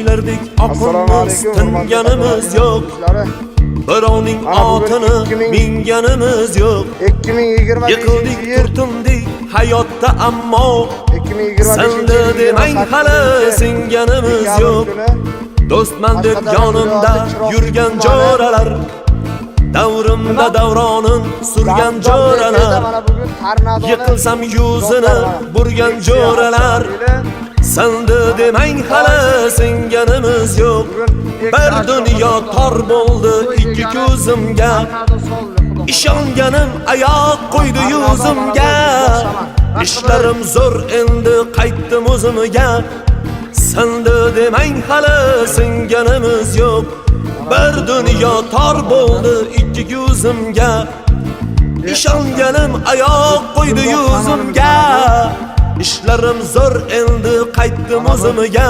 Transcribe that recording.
O'ylardik oqimiz tinganimiz yo'q. Birovning otini minganimiz yo'q. 2020 Yiqildik, turtindik hayotda ammo 2020 senda demang hali singanimiz yo'q. Do'stman deb yonimda yurgan jo'ralar, davrimda davronin surgan jo'ralar, yiqilsam yuzini burgan jo'ralar, senda demang hali singanimiz yo'q. Bir dunyo tor bo'ldi ikki ko'zimga, ishonganim oyoq qo'ydi yuzimga. Ishlarim zo'r endi qaytdim o'zimga, senda demang hali singanimiz yo'q. Bir dunyo tor bo'ldi ikki ko'zimga, ishonganim oyoq qo'ydi yuzimga. Ishlarim zo'r endi qaytdim o'zimga.